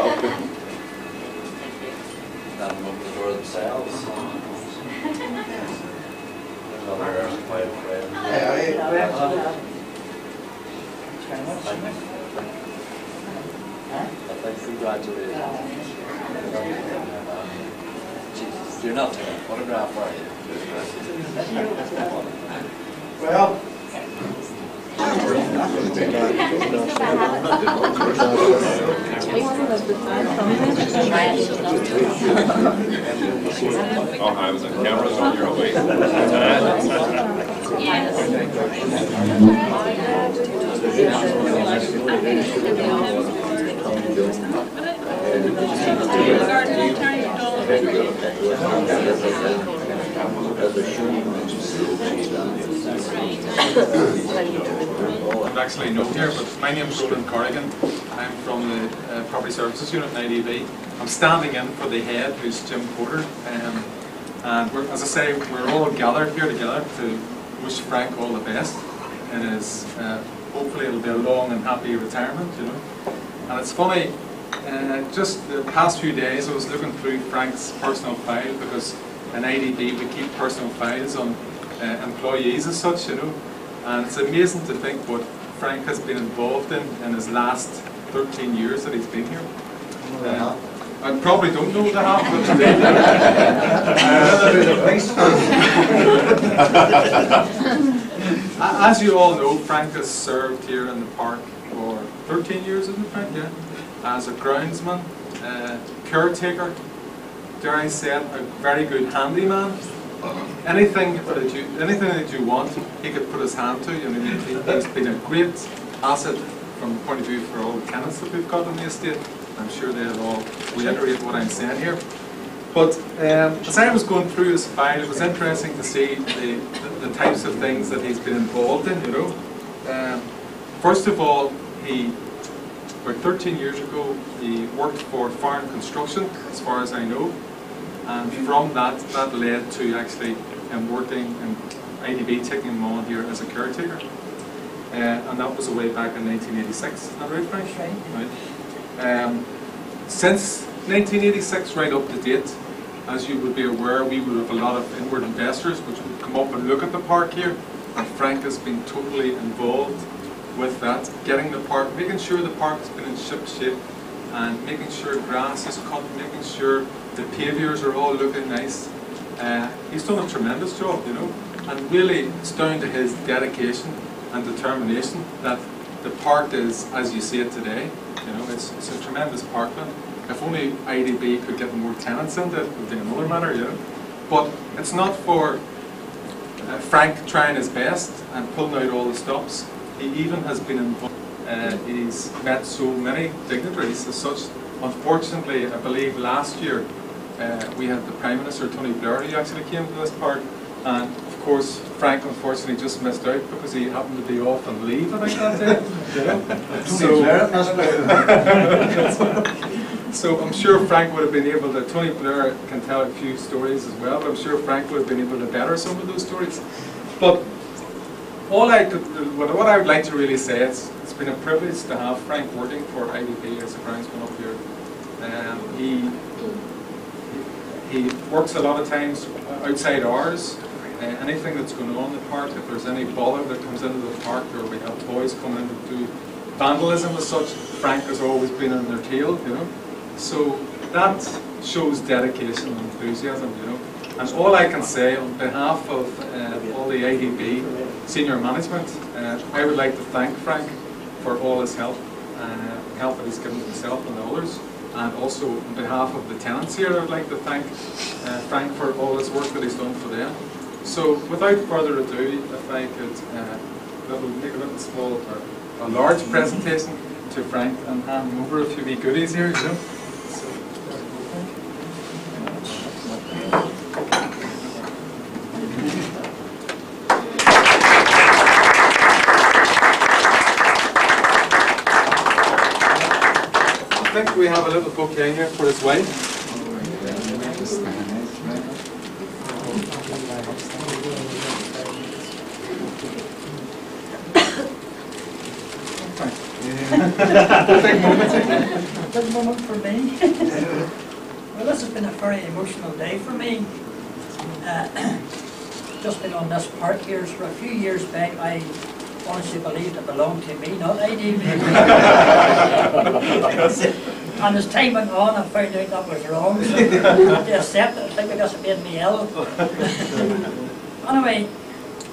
Stand them up the door themselves. Another quiet friend. Congratulations. Jesus, you're not taking a photograph, are you? Well, Oh, I was on camera, so you're away. I'm actually new here, but my name is Roland Corrigan. I'm from the Property Services Unit in IDB. I'm standing in for the head, who's Jim Porter. And we're, as I say, we're all gathered here together to wish Frank all the best in his, hopefully it'll be a long and happy retirement, you know. And it's funny, just the past few days I was looking through Frank's personal file, because in IDB we keep personal files on employees as such, you know. And it's amazing to think what Frank has been involved in his last 13 years that he's been here. I probably don't know the half of it today. As you all know, Frank has served here in the park for 13 years, isn't it, Frank? Yeah. As a groundsman, caretaker, dare I say it, a very good handyman. Anything that you want, he could put his hand to. You know, he's been a great asset from the point of view for all the tenants that we've got on the estate. I'm sure they'll all reiterate what I'm saying here. But as I was going through his file, it was interesting to see the types of things that he's been involved in, you know. First of all, about 13 years ago, he worked for Foreign Construction, as far as I know. And from that led to actually him working in IDB, taking him on here as a caretaker. And that was way back in 1986, is that right, Frank? Right. Since 1986 right up to date, as you would be aware, we would have a lot of inward investors which would come up and look at the park here, and Frank has been totally involved with that, getting the park, making sure the park has been in ship shape, and making sure grass is cut, making sure the paviours are all looking nice. He's done a tremendous job, you know, and really it's down to his dedication and determination that the park is as you see it today. You know, it's a tremendous parkland. If only IDB could get more tenants into it, it would be another matter, you know. But it's not for Frank trying his best and pulling out all the stops. He even has been involved. He's met so many dignitaries as such. Unfortunately, I believe last year we had the Prime Minister, Tony Blair, who actually came to this park. And of course, Frank unfortunately just missed out because he happened to be off on leave, I think, that day. You know? So I'm sure Frank would have been able to, Tony Blair can tell a few stories as well, but I'm sure Frank would have been able to better some of those stories. But what I would like to really say, it's been a privilege to have Frank working for IDB as a groundsman up here. He works a lot of times outside hours. Anything that's going on in the park, if there's any bother that comes into the park, or we have boys coming in to do vandalism as such, Frank has always been on their tail, you know. So that shows dedication and enthusiasm, you know. And all I can say on behalf of all the IDB senior management, I would like to thank Frank for all his help that he's given himself and others. And also on behalf of the tenants here, I would like to thank Frank for all his work that he's done for them. So without further ado, if I could make a little small or a large presentation to Frank and hand him over a few wee goodies here, you know. I think we have a little bouquet here for his wife. Take a moment. good moment for me. Well, this has been a very emotional day for me. Just been on this park here for a few years back. I honestly believed it belonged to me, not IDB. And as time went on, I found out that was wrong. So I had to accept it. I think because it made me ill. Anyway,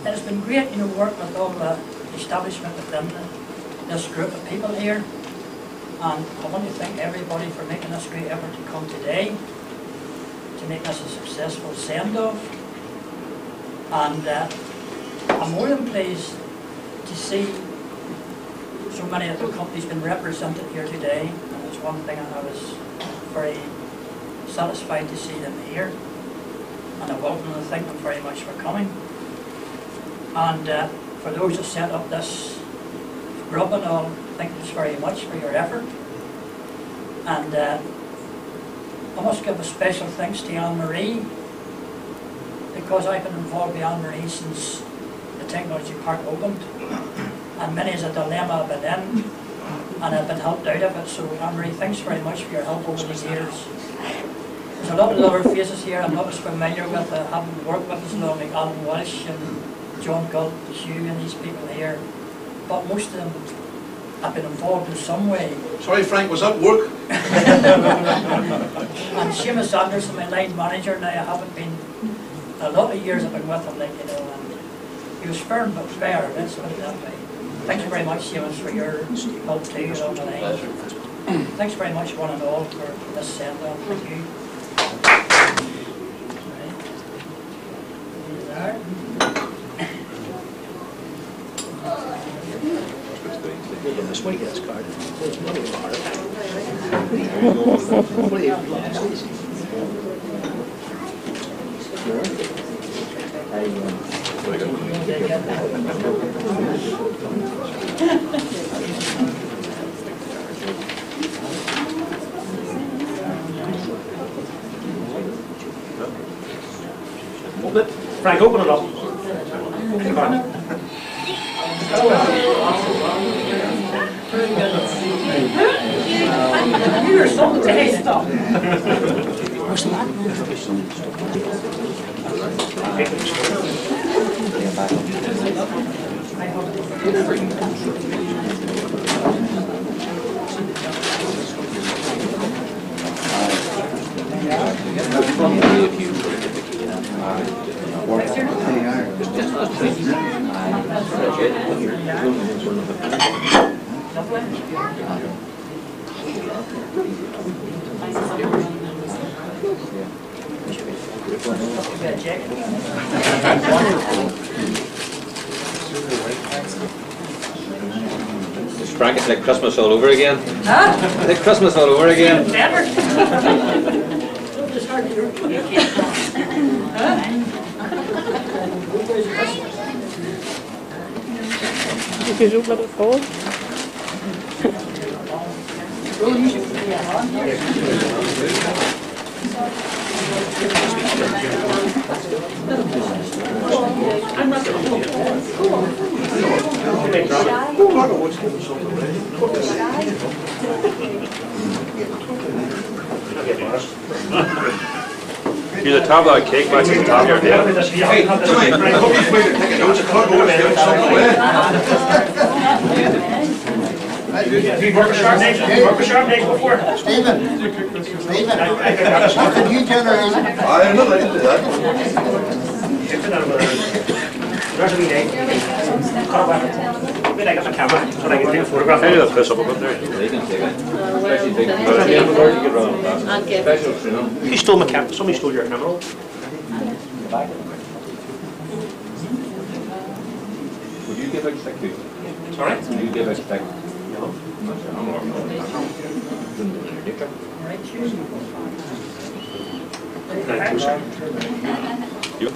it's been great, working with all the establishment within this group of people here. And I want to thank everybody for making this great effort to come today, to make this a successful send-off. And I'm more than pleased to see so many of the companies been represented here today. And it's one thing I was very satisfied to see them here. And I welcome and thank them very much for coming. And for those that set up this grub and all, thank you very much for your effort. And I must give a special thanks to Anne-Marie, because I've been involved with Anne-Marie since the technology park opened. And many is a dilemma I've been in, and I've been helped out of it. So Anne-Marie, thanks very much for your help over these years. There's a lot of other faces here I'm not as familiar with. I haven't worked with as long, like Alan Walsh and John Galt, Hugh and these people here. But most of them have been involved in some way. Sorry Frank, was that work? And Seamus Anderson, my line manager, now I haven't been, a lot of years I've been with him, and he was firm but fair, let's put it that way. Thanks very much, Seamus, for your help too along the line. Thanks very much, one and all, for this send-off. Thank you. Right. This way gets card. There's money card. Open it. Frank, open it up. You're so tasty. Where's the man? Frank, it's like Christmas all over again. Huh? It's like Christmas all over again. Never. You should let it fall. You're the top of that cake, match the top of your head. Hey, Jimmy, I hope you find it. Take it. It's a club over there. Something away. Have you worked with Sharp Names? Have you worked with Sharp Names before? Stephen, what did you generate? I know I did that. There's a wee name. Cut it back. Wait, I got my camera so I can take a photograph. How do that piss up a bit there? They can take it. Especially big. You stole my camera. Somebody stole your camera. Would you give a stick to? Sorry? Would you give a stick? No. Right, cheers. Thank you, sir. You?